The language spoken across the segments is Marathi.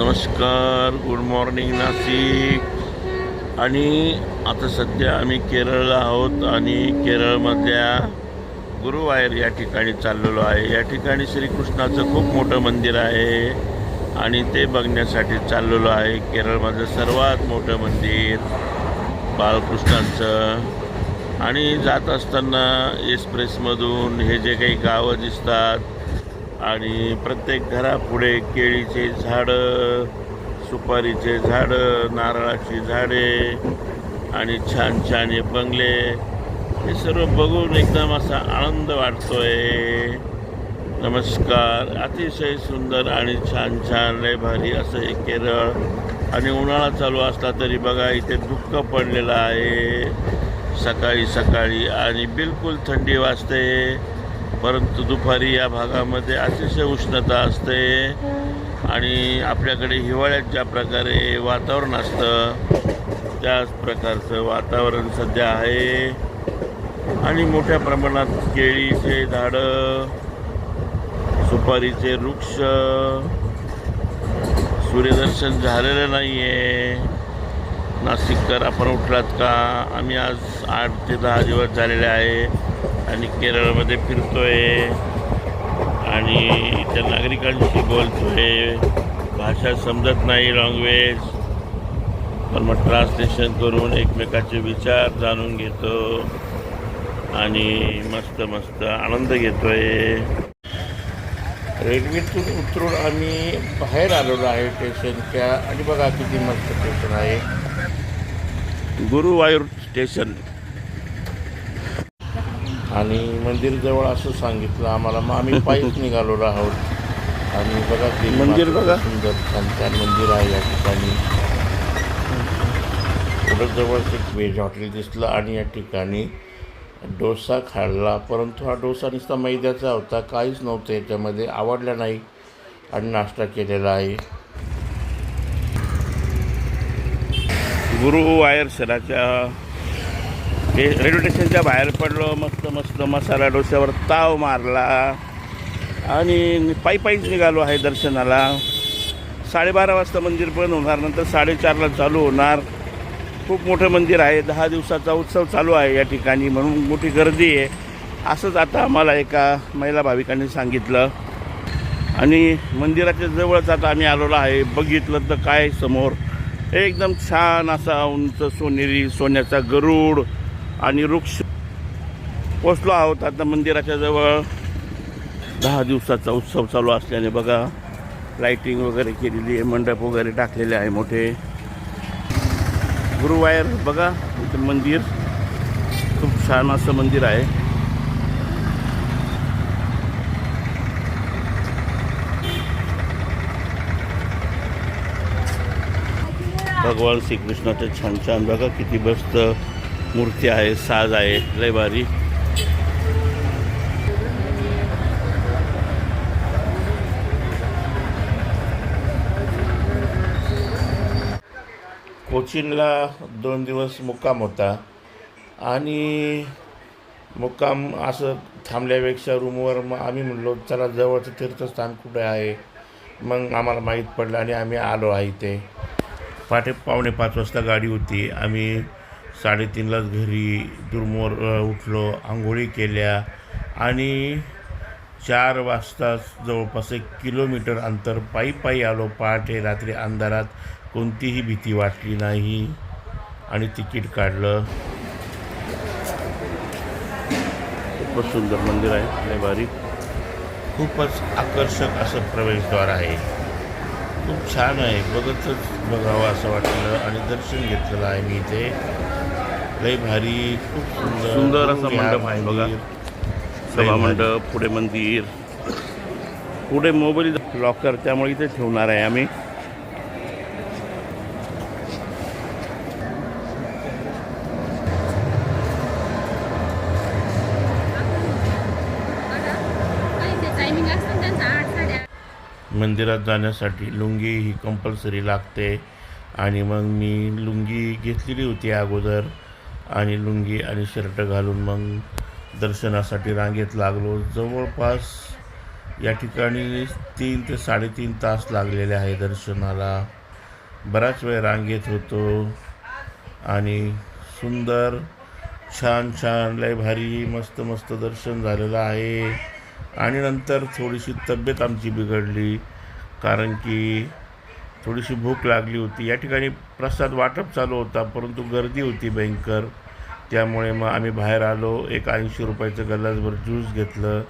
नमस्कार, गुड मॉर्निंग नाशिक. आणि आता सध्या आम्ही केरळला आहोत आणि केरळमधल्या गुरुवायर या ठिकाणी चाललेलो आहे. या ठिकाणी श्रीकृष्णाचं खूप मोठं मंदिर आहे आणि ते बघण्यासाठी चाललेलो आहे. केरळमधलं सर्वात मोठं मंदिर बाळकृष्णांचं. आणि जात असताना एक्सप्रेसमधून हे जे काही गावं दिसतात आणि प्रत्येक घरापुढे केळीचे झाडं, सुपारीचे झाडं, नारळाची झाडे आणि छान छान हे बंगले, हे सर्व बघून एकदम असा आनंद वाटतोय. नमस्कार. अतिशय सुंदर आणि छान छान लय भारी असं हे केरळ. आणि उन्हाळा चालू असला तरी बघा इथे धुकं पडलेलं आहे सकाळी सकाळी आणि बिलकुल थंडी वाजते. परंतु दुपारी या भागामध्ये अतिशय उष्णता असते आणि आपल्याकडे हिवाळ्यात ज्या प्रकारे वातावरण असतं त्याच प्रकारचं वातावरण सध्या आहे. आणि मोठ्या प्रमाणात केळीचे झाडं, सुपारीचे वृक्ष. सूर्यदर्शन झालेलं नाही आहे. नाशिककर आपण उठलात का? आम्ही आज 8 ते 10 दिवस झालेले आहे आणि केरळमध्ये फिरतोय आणि इथल्या नागरिकांशी बोलतोय. भाषा समजत नाही, लँग्वेज, पण मग ट्रान्सलेशन करून एकमेकाचे विचार जाणून घेतो आणि मस्त मस्त आनंद घेतोय. रेल्वेतून उतरून आम्ही बाहेर आलेलो आहे स्टेशनच्या. आणि बघा किती मस्त स्टेशन आहे, गुरुवायूर स्टेशन. आणि मंदिरजवळ असं सांगितलं आम्हाला, मग आम्ही पायीच निघालेलो आहोत. आणि बघा ते मंदिर बघा, सुंदर छान छान मंदिर आहे या ठिकाणी. थोडं जवळच एक व्हेज हॉटेल दिसलं आणि या ठिकाणी डोसा खाल्ला. परंतु हा डोसा नुसता मैद्याचा होता, काहीच नव्हतं याच्यामध्ये, आवडला नाही आणि नाश्ता केलेला आहे. गुरुवायर शहराच्या रेल्वे स्टेशनच्या बाहेर पडलो. मस्त मस्त मसाला डोश्यावर ताव मारला आणि पायीच निघालो आहे दर्शनाला. 12:30 वाजता मंदिर बंद होणार, नंतर 4:30ला चालू होणार. खूप मोठं मंदिर आहे, 10 दिवसाचा उत्सव चालू आहे या ठिकाणी, म्हणून मोठी गर्दी आहे असंच आता आम्हाला एका महिला भाविकांनी सांगितलं. आणि मंदिराच्या जवळच आता आम्ही आलेलो आहे. बघितलं तर काय समोर एकदम छान असा उंच सोनेरी सोन्याचा गरुड आणि वृक्ष. पोचलो आहोत आता मंदिराच्या जवळ. 10 दिवसाचा उत्सव चालू असल्याने बघा लाईटिंग वगैरे केलेली आहे, मंडप वगैरे टाकलेले आहे मोठे. गुरुवायर बघा इथं मंदिर, खूप छान असं मंदिर आहे. भगवान श्रीकृष्णाचं छान छान बघा किती मस्त मूर्ती आहे, साज आहे, लय भारी. कोचीनला 2 दिवस मुक्काम होता आणि मुक्काम असं थांबल्यापेक्षा रूमवर मग आम्ही म्हणलो चला जवळचं तीर्थस्थान कुठे आहे. मग आम्हाला माहीत पडलं आणि आम्ही आलो आहे इथे. पहाटे 4:45 वाजता गाडी होती. आम्ही 3:30लाच घरी दुर्मोर उठलो, आंघोळी केल्या आणि 4 वाजता जवळपास 1 किलोमीटर अंतर पायी आलो. पहाटे रात्री अंधारात कोणतीही भीती वाटली नाही आणि तिकीट काढलं. खूपच सुंदर मंदिर आहे, लय भारी. खूपच आकर्षक असं प्रवेशद्वार आहे, खूप छान आहे. बघतच बघावं असं वाटलं आणि दर्शन घेतलेलं आहे मी इथे. लय भारी, खूप सुंदर असा मंडप आहे बघा. सभा मंडप, पुढे मंदिर, पुढे मोबाईल लॉकर, त्यामुळे इथे ठेवणार आहे आम्ही. मंदिरात जाण्यासाठी लुंगी ही कंपल्सरी लागते आणि मग मी लुंगी घेतलेली होती अगोदर आणि लुंगी आणि शर्ट घालून मग दर्शनासाठी रांगेत लागलो. जवळपास या ठिकाणी 3 ते 3.5 तास लागलेले आहे दर्शनाला. बराच वेळ रांगेत होतो आणि सुंदर छान छान लय भारी मस्त मस्त दर्शन झालेलं आहे. आणि नंतर थोडीशी तब्येत आमची बिघडली, कारण की थोडीशी भूक लागली होती. या ठिकाणी प्रसाद वाटप चालू होता, परंतु गर्दी होती भयंकर. त्यामुळे मग आम्ही बाहेर आलो. एक 80 रुपयाचं गल्लासभर ज्यूस घेतलं,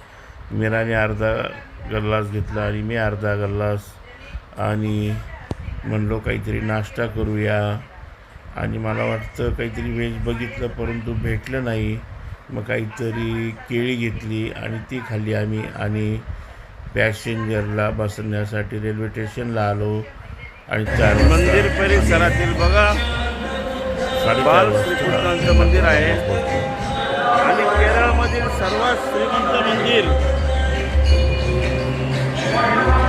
मीराने अर्धा गल्लास घेतला आणि मी अर्धा गल्लास. आणि म्हणलो काहीतरी नाश्ता करूया. आणि मला वाटतं काहीतरी व्हेज बघितलं, परंतु भेटलं नाही. मग काहीतरी केळी घेतली आणि ती खाल्ली आम्ही. आणि पॅसेंजरला बसण्यासाठी रेल्वे स्टेशनला आलो. आणि 4 मंदिर परिसरातील बघा 4:30 श्रीकृष्णांचं मंदिर आहे आणि केरळमधील सर्वात श्रीमंत मंदिर.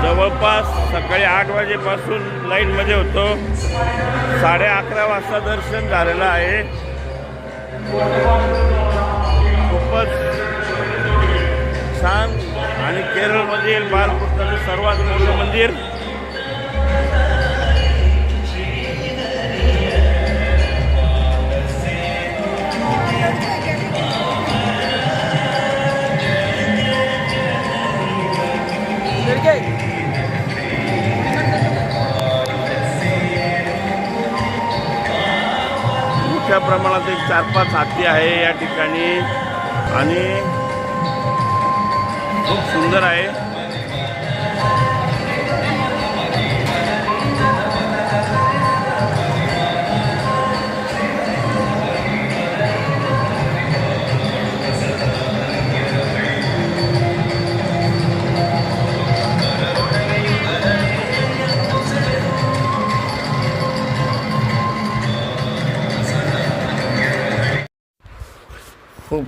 जवळपास सकाळी 8 वाजेपासून लाईनमध्ये होतो. 11:30 वाजता दर्शन झालेलं आहे. खूपच छान. आणि केरळमधील बालकृष्णाचं सर्वात मोठं मंदिर. मोठ्या प्रमाणात एक 4-5 हाती आहे या ठिकाणी आणि खूप सुंदर आहे. खूप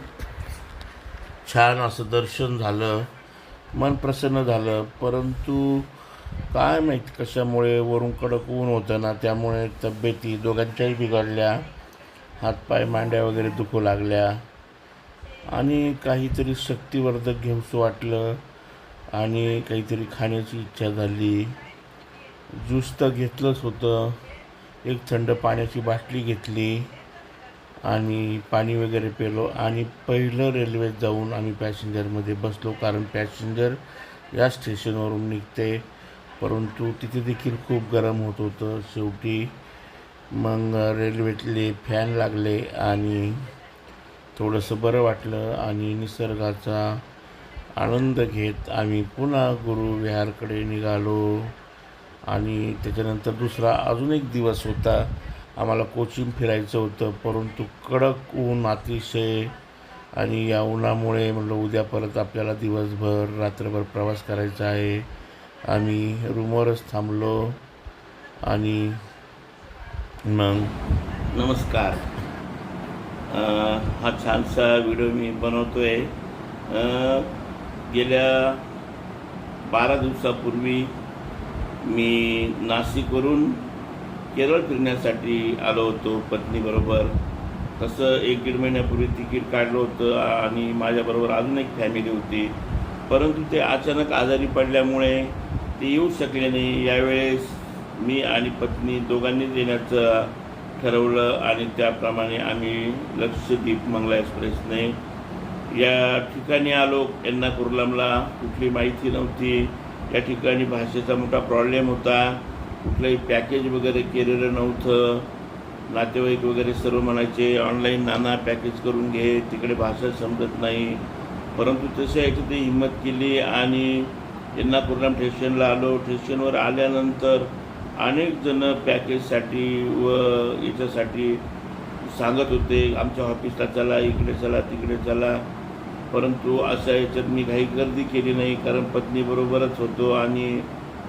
छान असं दर्शन झालं, मन प्रसन्न झालं. परंतु काय माहीत कशामुळे वरून कडक ऊन होतं ना, त्यामुळे तब्येती दोघांच्याही बिघडल्या. हातपाय मांड्या वगैरे दुखू लागल्या आणि काहीतरी शक्तिवर्धक घेऊसं वाटलं आणि काहीतरी खाण्याची इच्छा झाली. ज्यूस तर घेतलंच होतं. एक थंड पाण्याची बाटली घेतली आणि पाणी वगैरे पेलो. आणि पहिलं रेल्वेत जाऊन आम्ही पॅसेंजरमध्ये बसलो, कारण पॅसेंजर या स्टेशनवरून निघते. परंतु तिथे देखील खूप गरम होत होतं. शेवटी मग रेल्वेतले फॅन लागले आणि थोडंसं बरं वाटलं. आणि निसर्गाचा आनंद घेत आम्ही पुन्हा गुरुविहारकडे निघालो. आणि त्याच्यानंतर दुसरा अजून एक दिवस होता. आम्हाला कोचीन फिरायचं होतं, परंतु कडक ऊन अतिशय. आणि या उन्हामुळे म्हणलं उद्या परत आपल्याला दिवसभर रात्रभर प्रवास करायचा आहे. आम्ही रूमवरच थांबलो. आणि मग नमस्कार, हा छानसा व्हिडिओ मी बनवतो आहे. गेल्या 12 दिवसापूर्वी मी नाशिकवरून केरळ फिरण्यासाठी आलो होतो पत्नीबरोबर. तसं 1-1.5 महिन्यापूर्वी तिकीट काढलं होतं आणि माझ्याबरोबर अजून एक फॅमिली होती. परंतु ते अचानक आजारी पडल्यामुळे ते येऊ शकले नाही. यावेळेस मी आणि पत्नी दोघांनीच येण्याचं ठरवलं आणि त्याप्रमाणे आम्ही लक्षद्वीप मंगला एक्सप्रेसने या ठिकाणी आलो. एर्नाकुलमला कुठली माहिती नव्हती. या ठिकाणी भाषेचा मोठा प्रॉब्लेम होता. कुठलंही पॅकेज वगैरे केलेलं नव्हतं. नातेवाईक वगैरे सर्व म्हणायचे ऑनलाईन नाना पॅकेज करून घे, तिकडे भाषा समजत नाही. परंतु तशा याची ते हिंमत केली आणि एर्नाकुलम स्टेशनला आलो. स्टेशनवर आल्यानंतर अनेक जण पॅकेजसाठी व याच्यासाठी सांगत होते, आमच्या ऑफिसला चला, इकडे चला, तिकडे चला. परंतु अशा याच्यात मी काही गर्दी केली नाही, कारण पत्नीबरोबरच होतो आणि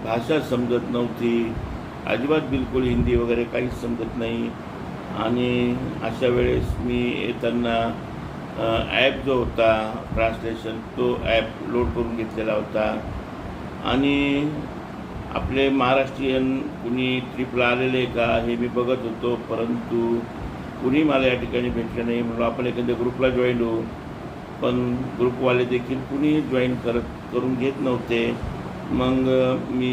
भाषा समजत नव्हती अजिबात, बिलकुल हिंदी वगैरे काहीच समजत नाही. आणि अशा वेळेस मी येताना ॲप जो होता ट्रान्सलेशन, तो ॲप लोड करून घेतलेला होता. आणि आपले महाराष्ट्रीयन कुणी ट्रिपला आलेले का हे मी बघत होतो, परंतु कुणी मला या ठिकाणी भेटलं नाही. म्हणून आपण एखाद्या ग्रुपला जॉईन होऊ, पण ग्रुपवाले देखील कुणीही जॉईन करत करून घेत नव्हते. मग मी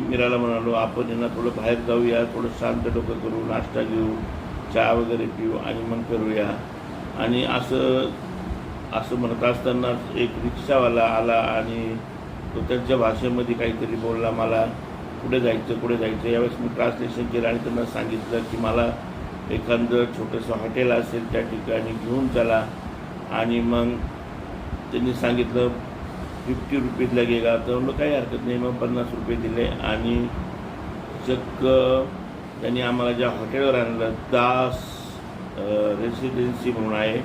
मीराला म्हणालो, आपण यांना थोडं बाहेर जाऊया, थोडं शांत डोकं करू, नाश्ता घेऊ, चहा वगैरे पिऊ आणि मग करूया. आणि असं म्हणत असतानाच एक रिक्षावाला आला आणि तो त्यांच्या भाषेमध्ये काहीतरी बोलला. मला कुठे जायचं. यावेळेस मी ट्रान्सलेशन केलं आणि त्यांना सांगितलं की मला एखादं छोटंसं हॉटेल असेल त्या ठिकाणी घेऊन चला. आणि मग त्यांनी सांगितलं 50 रुपीज लगेगा. तर म्हणलं काही हरकत नाही. मग 50 रुपये दिले आणि चक्क त्यांनी आम्हाला ज्या हॉटेलवर आणलं, दास रेसिडेन्सी म्हणून आहे,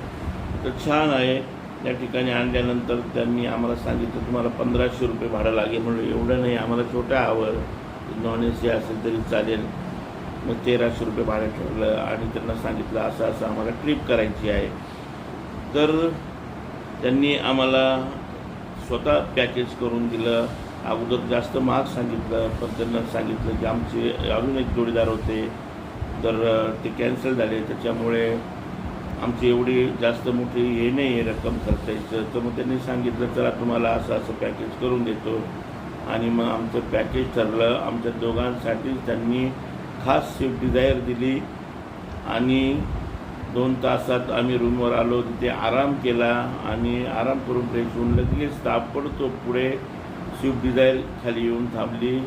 तर छान आहे. त्या ठिकाणी आणल्यानंतर त्यांनी आम्हाला सांगितलं तुम्हाला 1500 रुपये भाडं लागेल. म्हणलं एवढं नाही, आम्हाला छोटं हवं, नॉन AC असेल तरी चालेल. मग 1300 रुपये भाडं ठेवलं आणि त्यांना सांगितलं असं आम्हाला ट्रिप करायची आहे. तर त्यांनी आम्हाला स्वतः पॅकेज करून दिलं. अगोदर जास्त महाग सांगितलं, पण त्यांना सांगितलं की आमचे अजून एक जोडीदार होते, तर ते कॅन्सल झाले. त्याच्यामुळे आमची एवढी जास्त मोठी हे नाही आहे रक्कम खर्चायचं. तर मग त्यांनी सांगितलं चला तुम्हाला असं पॅकेज करून देतो. आणि मग आमचं पॅकेज ठरलं. आमच्या दोघांसाठीच त्यांनी खास स्विफ्ट डिझायर दिली आणि 2 तासात आम्ही रूमवर आलो. तिथे आराम केला आणि आराम करून फ्रेश होऊन लगेच ताबडतोब पुढे स्विफ्ट डिझायर खाली येऊन थांबली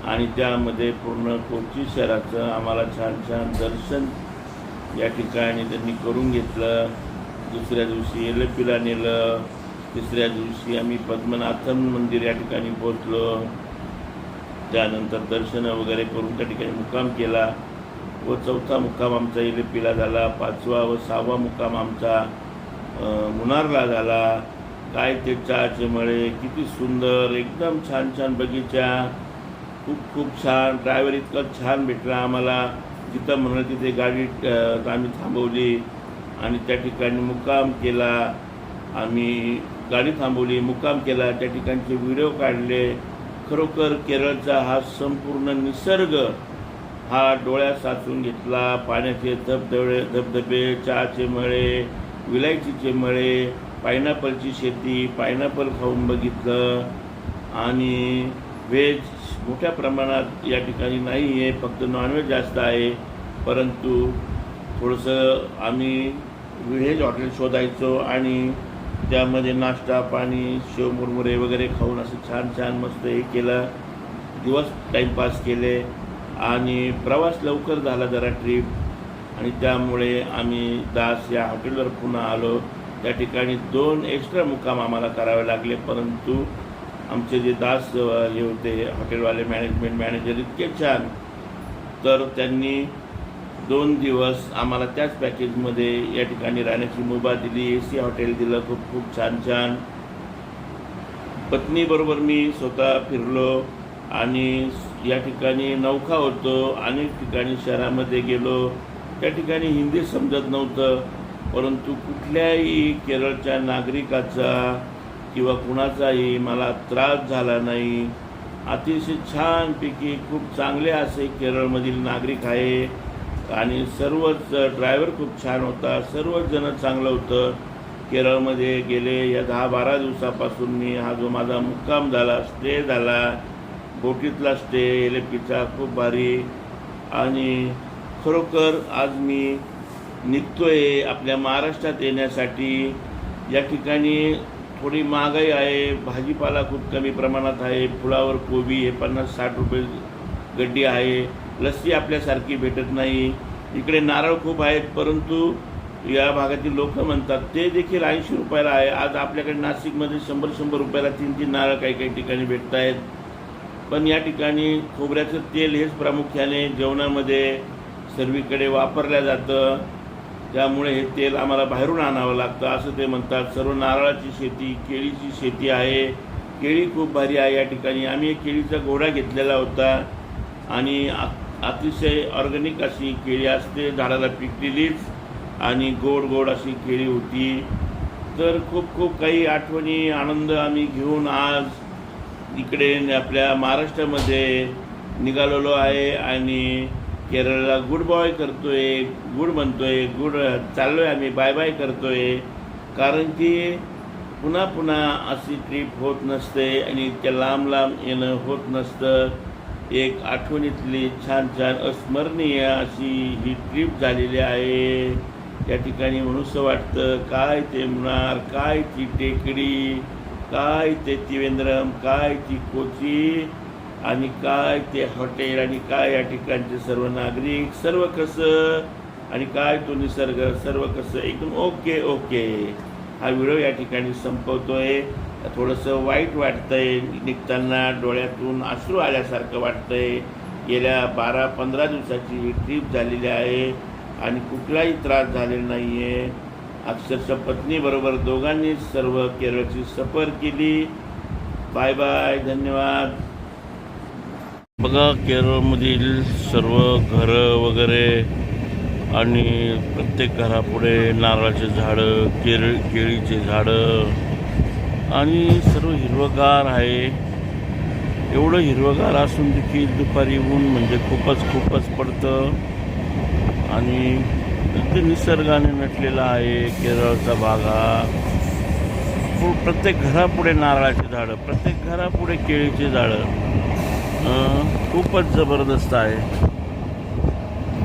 आणि त्यामध्ये पूर्ण कोची शहराचं आम्हाला छान दर्शन या ठिकाणी त्यांनी करून घेतलं. दुसऱ्या दिवशी एलेपीला नेलं. तिसऱ्या दिवशी आम्ही पद्मनाथन मंदिर या ठिकाणी पोहोचलो. त्यानंतर दर्शनं वगैरे करून त्या ठिकाणी मुक्काम केला व 4था मुक्काम आमचा एलेपीला झाला. 5वा व 6वा मुक्काम आमचा मुन्नारला झाला. काय ते चहाचे मळे, किती सुंदर, एकदम छान बगीचा, खूप छान. ड्रायव्हर इतका छान भेटला आम्हाला. जिथं म्हणलं तिथे गाडी आम्ही थांबवली आणि त्या ठिकाणी मुक्काम केला. आम्ही गाडी थांबवली, मुक्काम केला, त्या ठिकाणचे व्हिडिओ काढले. खरोखर केरळचा हा संपूर्ण निसर्ग हा डोळ्यात साचून घेतला. पाण्याचे धबधबे, चहाचे मळे, विलायचीचे मळे, पायनॅपलची शेती, पायनॅपल खाऊन बघितलं. आणि व्हेज मोठ्या प्रमाणात या ठिकाणी नाही आहे, फक्त नॉनव्हेज जास्त आहे. परंतु थोडंसं आम्ही व्हेज हॉटेल शोधायचो आणि त्यामध्ये नाश्ता पाणी, शेव मुरमुरे वगैरे खाऊन असं छान मस्त हे केलं. दिवस टाईमपास केले आणि प्रवास लवकर झाला जरा ट्रीप. आणि त्यामुळे आम्ही दास या हॉटेलवर पुन्हा आलो. त्या ठिकाणी 2 एक्स्ट्रा मुक्काम आम्हाला करावे लागले. परंतु आमचे जे दास हे होते हॉटेलवाले, मॅनेजमेंट मॅनेजर इतके छान, तर त्यांनी 2 दिवस आम्हाला त्याच पॅकेजमध्ये या ठिकाणी राहण्याची मुभा दिली. AC हॉटेल दिलं, खूप छान. पत्नीबरोबर मी स्वतः फिरलो आणि या ठिकाणी नौका होतो. अनेक ठिकाणी शहरामध्ये गेलो. त्या ठिकाणी हिंदी समजत नव्हतं, परंतु कुठल्याही केरळच्या नागरिकाचा किंवा कुणाचाही मला त्रास झाला नाही. अतिशय छानपैकी खूप चांगले असे केरळमधील नागरिक आहे आणि सर्वच ड्रायव्हर खूप छान होता. सर्वच जण चांगलं होतं. केरळमध्ये गेले या 10-12 दिवसापासून मी हा जो माझा मुक्काम झाला, स्टे झाला, बोटीतला स्टे एलेपीचा, खूप भारी. आणि खरोखर आज मी निघतोय आपल्या महाराष्ट्रात येण्यासाठी. या ठिकाणी थोडी महागाई आहे, भाजीपाला खूप कमी प्रमाणात आहे. फुलावर कोबी हे 50-60 रुपये गड्डी आहे. लस्सी आपल्यासारखी भेटत नाही. इकडे नारळ खूप आहेत, परंतु या भागातील लोक म्हणतात ते देखील 80 रुपयाला आहे. आज आपल्याकडे नाशिकमध्ये 100 रुपयाला 3 नारळ काही ठिकाणी भेटत आहेत. पण या ठिकाणी खोबऱ्याचं तेल हेच प्रामुख्याने जेवणामध्ये सर्वीकडे वापरलं जातं. त्यामुळे हे तेल आम्हाला बाहेरून आणावं लागतं असं ते म्हणतात. सर्व नारळाची शेती, केळीची शेती आहे. केळी खूप भारी आहे या ठिकाणी. आम्ही एक केळीचा घोडा घेतलेला होता आणि अतिशय ऑर्गॅनिक अशी केळी असते, झाडाला पिकलेलीच आणि गोड अशी केळी होती. तर खूप काही आठवणी, आनंद आम्ही घेऊन आज इकडे आपल्या महाराष्ट्रामध्ये निघालेलो आहे आणि केरळला गुड बॉय करतोय, गुड म्हणतोय, गुड चाललो आहे आम्ही, बाय करतोय. कारण की पुन्हा पुन्हा अशी ट्रीप होत नसते आणि इतक्या लांब लांब येणं होत नसतं. एक आठवणीतली छान छान अस्मरणीय अशी ही ट्रीप झालेली आहे. या ठिकाणी म्हणूसं वाटतं, काय ते मुन्नार, काय ती टेकडी, काय ते त्रिवेंद्रम, काय ती कोची आणि काय ते हॉटेल आणि काय या ठिकाणचे सर्व नागरिक, सर्व कसं आणि काय तो निसर्ग, सर्व कसं एकदम ओके ओके. हा व्हिडिओ या ठिकाणी संपवतोय. थोडंसं वाईट वाटतंय, निघताना डोळ्यातून अश्रू आल्यासारखं वाटतंय. गेल्या 12-15 दिवसाची ही ट्रीप झालेली आहे आणि कुठलाही त्रास झालेला नाही आहे. अक्षरशः पत्नीबरोबर दोघांनी सर्व केरळची सफर केली. बाय बाय, धन्यवाद. बघा केरळमधील सर्व घरं वगैरे आणि प्रत्येक घरापुढे नारळाचे झाडं, केळीचे झाडं आणि सर्व हिरवंगार आहे. एवढं हिरवंगार असून देखील दुपारी ऊन म्हणजे खूपच पडतं आणि अगदी निसर्गाने नटलेला आहे केरळचा भाग हा. प्रत्येक घरापुढे नारळाची झाडं, प्रत्येक घरापुढे केळीची झाडं, खूपच जबरदस्त आहे.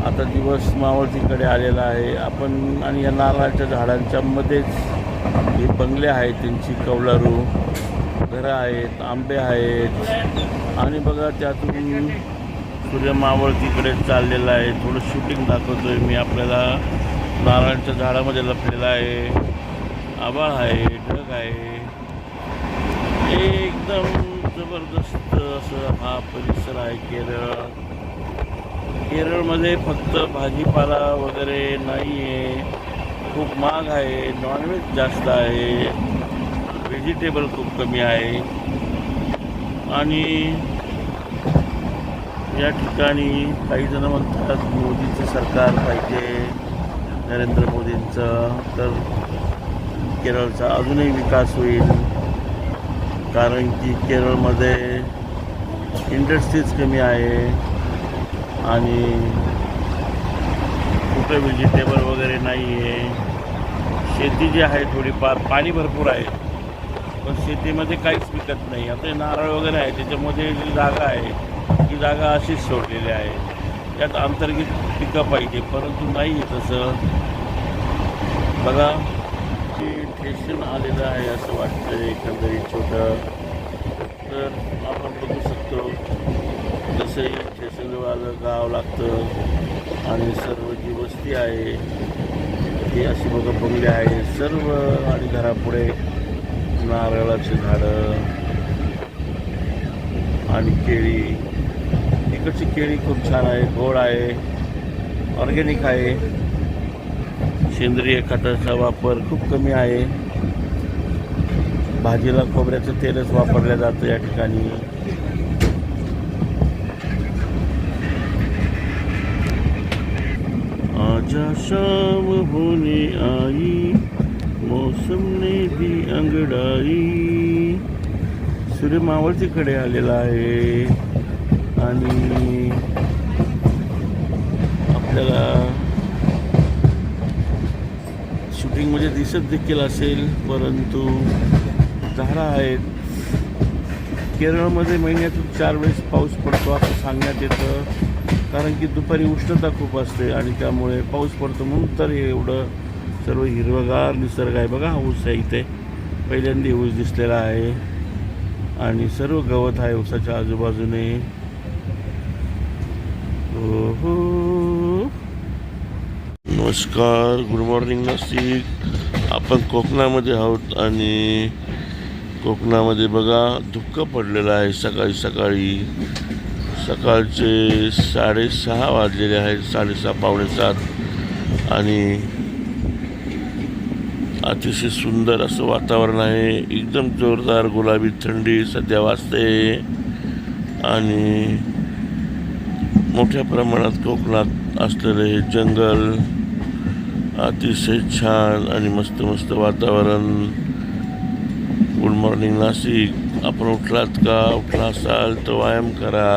आता दिवस मावळतीकडे आलेला आहे आपण आणि या नारळाच्या झाडांच्या मध्येच हे बंगले आहेत, त्यांची कौलारू घरं आहेत, आंबे आहेत आणि बघा त्यातून सूर्य मावळतीकडे चाललेला आहे. थोडं शूटिंग दाखवतोय मी आपल्याला. नारळाच्या झाडामध्ये लपलेला आहे, आभाळ आहे, ढग आहे, एकदम जबरदस्त असं हा परिसर आहे केरळ. केरळमध्ये फक्त भाजीपाला वगैरे नाही आहे, खूप महाग आहे, नॉनव्हेज जास्त आहे, व्हेजिटेबल खूप कमी आहे आणि या ठिकाणी काही जण म्हणतात मोदीचं सरकार पाहिजे, नरेंद्र मोदींचं, तर केरळचा अजूनही विकास होईल. कारण की केरळमध्ये इंडस्ट्रीज कमी आहे आणि कुठे व्हेजिटेबल वगैरे नाही आहे. शेती जी आहे थोडीफार, पाणी भरपूर आहे पण शेतीमध्ये काहीच पिकत नाही. आता नारळ वगैरे आहे त्याच्यामध्ये जी जागा आहे ती जागा अशीच सोडलेली आहे. त्यात अंतर्गत पिकं पाहिजे परंतु नाही तसं. बघा की स्टेशन आलेलं आहे असं वाटतं एकंदरीत छोटं. तर आपण बघू शकतो जसं स्टेशनवालं गाव लागतं आणि सर्व जी वस्ती आहे ती अशी बघा बंगले आहे सर्व आणि घरापुढे नारळाची झाडं आणि केळी. इकडची केळी खूप छान आहे, गोड आहे, ऑर्गॅनिक आहे, सेंद्रिय खताचा वापर खूप कमी आहे. भाजीला खोबऱ्याचं तेलच वापरलं जातं या ठिकाणी. आजा शाम होने आई, मौसम ने दी अंगड़ाई. सूर्य मावळतीकडे आलेला आहे आणि आपल्याला शूटिंगमध्ये दिसत देखील असेल परंतु झाडं आहेत. केरळमध्ये महिन्यातून 4 वेळेस पाऊस पडतो असं सांगण्यात येतं कारण की दुपारी उष्णता खूप असते आणि त्यामुळे पाऊस पडतो म्हणून तर एवढं सर्व हिरवगार निसर्ग आहे. बघा ऊस आहे इथे, पहिल्यांदा ऊस दिसलेला आहे आणि सर्व गवत आहे ऊसाच्या आजूबाजूने. नमस्कार, गुड मॉर्निंग नाशिक. आपण कोकणामध्ये आहोत आणि कोकणामध्ये बघा धुकं पडलेलं आहे. सकाळी सकाळचे 6:30 वाजलेले आहेत, 6:30 पावणे 7 आणि अतिशय सुंदर असं वातावरण आहे. एकदम जोरदार गुलाबी थंडी सध्या वाजते आणि मोठ्या प्रमाणात कोकणात असलेलं हे जंगल अतिशय छान आणि मस्त वातावरण. Good morning Nashik. आपण उठलात का? उठला असाल तर व्यायाम करा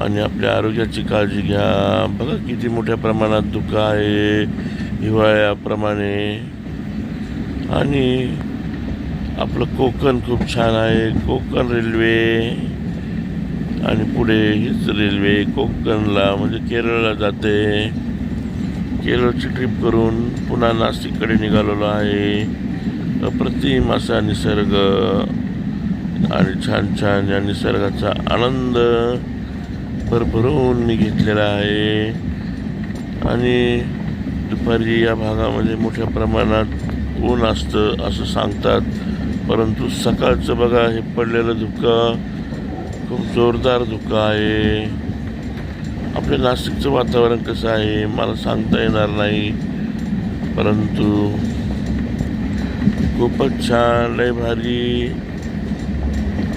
आणि आपल्या आरोग्याची काळजी घ्या. बघा किती मोठ्या प्रमाणात धुकं आहे हिवाळ्याप्रमाणे आणि आपलं कोकण खूप छान आहे. कोकण रेल्वे आणि पुढे हीच रेल्वे कोकणला म्हणजे केरळला जाते. केरळची ट्रिप करून पुन्हा नाशिककडे निघालेलो आहे. अप्रतिम असा निसर्ग आणि छान छान या निसर्गाचा आनंद भरभरून मी घेतलेला आहे. आणि दुपारी या भागामध्ये मोठ्या प्रमाणात ऊन असतं असं सांगतात, परंतु सकाळचं बघा हे पडलेलं धुकं खूप जोरदार धुकं आहे. आपल्या नाशिकचं वातावरण कसं आहे मला सांगता येणार नाही, परंतु खूपच छान लय भारी.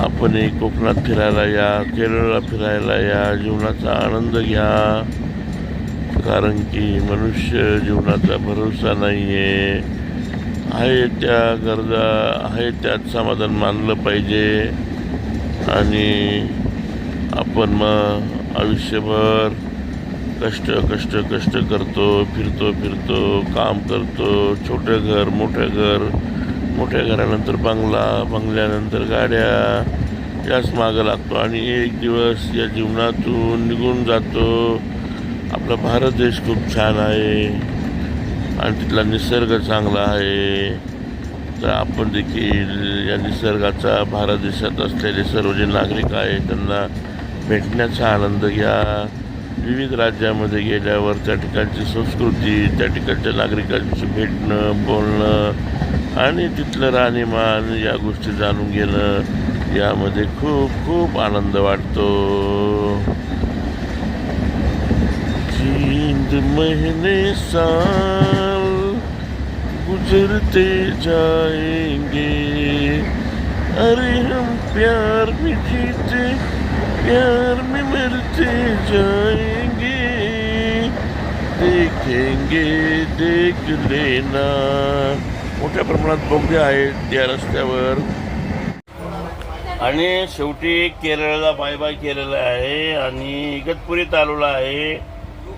आपण कोकणात फिरायला या, केरळला फिरायला या, जीवनाचा आनंद घ्या. कारण की मनुष्य जीवनाचा भरोसा नाही आहे त्या गरजा आहे त्यात समाधान मानलं पाहिजे. आणि आपण मग आयुष्यभर कष्ट करतो, फिरतो, काम करतो. छोटं घर, मोठ्या घरानंतर बंगला, बंगल्यानंतर गाड्या, याच मागं लागतो आणि एक दिवस या जीवनातून निघून जातो. आपला भारत देश खूप छान आहे आणि तिथला निसर्ग चांगला आहे. तर आपण देखील या निसर्गाचा भारत देशात असलेले सर्व जे नागरिक आहेत त्यांना भेटण्याचा आनंद घ्या. विविध राज्यामध्ये गेल्यावर त्या ठिकाणची संस्कृती, त्या ठिकाणच्या नागरिकांशी भेटणं, बोलणं आणि तिथलं राहणीमान या गोष्टी जाणून घेणं यामध्ये खूप खूप आनंद वाटतो. तीन महीने साल गुजरते जाएंगे, अरे हम प्यार में जीते प्यार में मरते जाएंगे, देखेंगे देख लेना. मोठ्या प्रमाणात बोगदे आहेत या रस्त्यावर. आणि शेवटी केरळला बाय बाय केलेलं आहे आणि इगतपुरीत आलेलो आहे.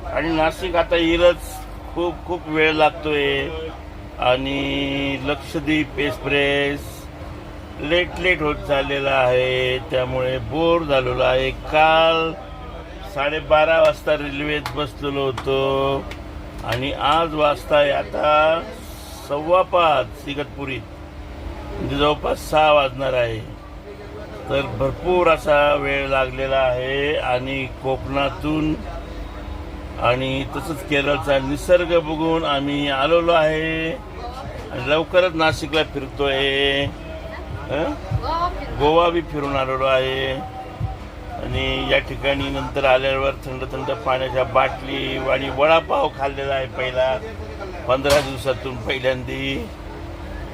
आणि नाशिक आता येईलच, खूप वेळ लागतोय. आणि लक्षद्वीप एक्सप्रेस लेट होत झालेला आहे, त्यामुळे बोर झालेलो आहे. काल 12:30 वाजता रेल्वेत बसलेलो होतो आणि आज वाजताय आता 5:15 इगतपुरीत, म्हणजे जवळपास 6 वाजणार आहे. तर भरपूर असा वेळ लागलेला आहे. आणि कोकणातून आणि तसंच केरळचा निसर्ग बघून आम्ही आलेलो आहे आणि लवकरच नाशिकला फिरतोय. गोवा बी फिरून आलेलो आहे. आणि या ठिकाणी नंतर आल्यावर थंड पाण्याच्या बाटली आणि वडापाव खाल्लेला आहे पहिला 15 दिवसातून पहिल्यांदी.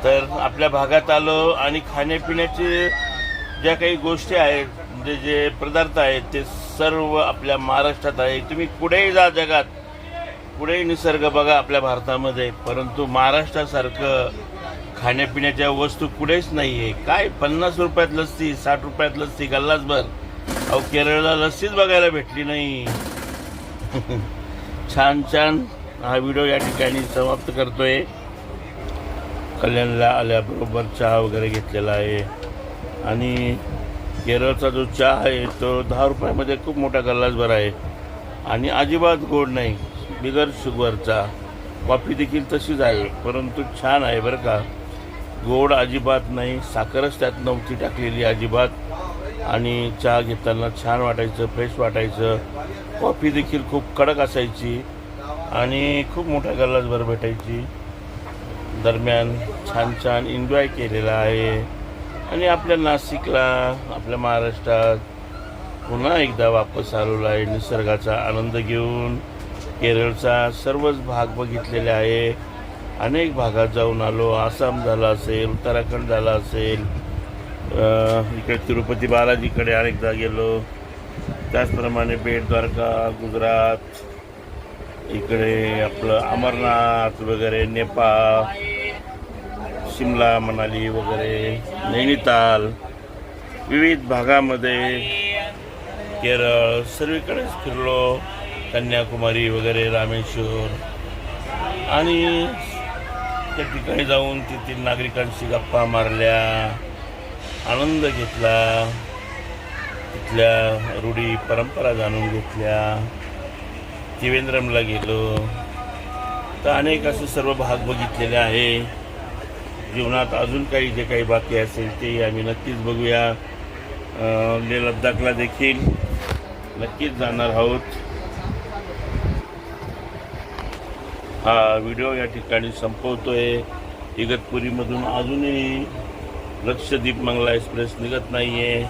तर आपल्या भागात आलो आणि खाण्यापिण्याचे ज्या काही गोष्टी आहेत, म्हणजे जे पदार्थ आहेत ते सर्व आपल्या महाराष्ट्रात आहे. तुम्ही कुठेही जा जगात, कुठेही निसर्ग बघा आपल्या भारतामध्ये, परंतु महाराष्ट्रासारखं खाण्यापिण्याच्या वस्तू कुठेच नाही आहे. काय 50 रुपयात लस्सी, 60 रुपयात लस्सी गल्लासभर. अहो केरळला लस्सीच बघायला भेटली नाही. छान हा व्हिडिओ या ठिकाणी समाप्त करतोय. कल्याणला आल्याबरोबर चहा वगैरे घेतलेला आहे. आणि केरळचा जो चहा आहे तो 10 रुपयामध्ये खूप मोठा गल्लासभर आहे आणि अजिबात गोड नाही, बिगर शुगरचा. कॉफी देखील तशीच आहे, परंतु छान आहे बरं का. गोड अजिबात नाही, साखरच त्यात नव्हती टाकलेली अजिबात. आणि चहा घेताना छान वाटायचं, फ्रेश वाटायचं. कॉफी देखील खूप कडक असायची आणि खूप मोठ्या गल्लासभर भेटायची. दरम्यान छान एन्जॉय केलेला आहे. आणि आपल्या नाशिकला, आपल्या महाराष्ट्रात पुन्हा एकदा वापस आलेलो आहे निसर्गाचा आनंद घेऊन. केरळचा सर्वच भाग बघितलेले आहे. अनेक भागात जाऊन आलो. आसाम झाला असेल, उत्तराखंड झाला असेल, इकडे तिरुपती बालाजीकडे अनेकदा गेलो. त्याचप्रमाणे बेट द्वारका, गुजरात, इकडे आपलं अमरनाथ वगैरे, नेपाळ, शिमला, मनाली वगैरे, नैनिताल, विविध भागामध्ये केरळ सर्वीकडेच फिरलो. कन्याकुमारी वगैरे, रामेश्वर. आणि त्या ठिकाणी जाऊन तेथील नागरिकांशी गप्पा मारल्या, आनंद घेतला, तिथल्या रूढी परंपरा जाणून घेतल्या. त्रिवेंद्रमला गेलो तर अनेक असे सर्व भाग बघितलेले आहे. जीवनात अजून काही जे काही बाकी असेल ते आम्ही नक्कीच बघूया. लेह लद्दाखला देखील नक्कीच जाणार आहोत. हा व्हिडिओ या ठिकाणी संपवतोय. इगतपुरीमधून अजूनही लक्षद्वीप मंगला एक्सप्रेस निघत नाहीये.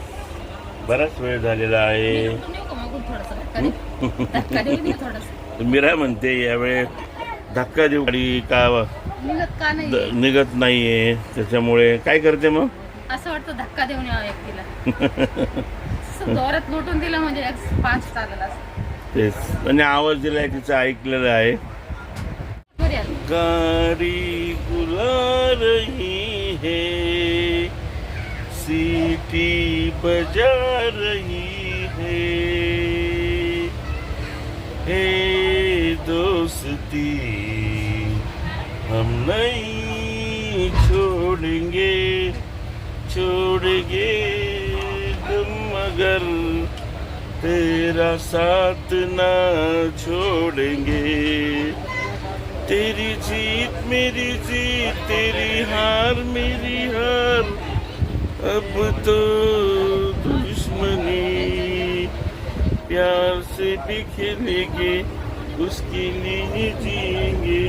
बराच वेळ झालेला आहे. मीरा म्हणते यावेळी धक्का देऊ गाडी का निघत नाहीये, त्याच्यामुळे काय करते मग असं वाटतं धक्का देऊन यावं व्यक्तीला. जोरात लुटून दिला म्हणजे फास्ट चालला तेच आणि आवाज दिलाय तिचा ऐकलेला आहे. गाड़ी बुला रही है, सीटी बजा रही है दोस्ती हम नहीं छोड़ेंगे तुम मगर तेरा साथ ना छोड़ेंगे. तेरी जीत मेरी जीत, तेरी हार मेरी हार, अब तो दुश्मनी प्यार से भी खेलेंगे, उसके लिए जिएंगे.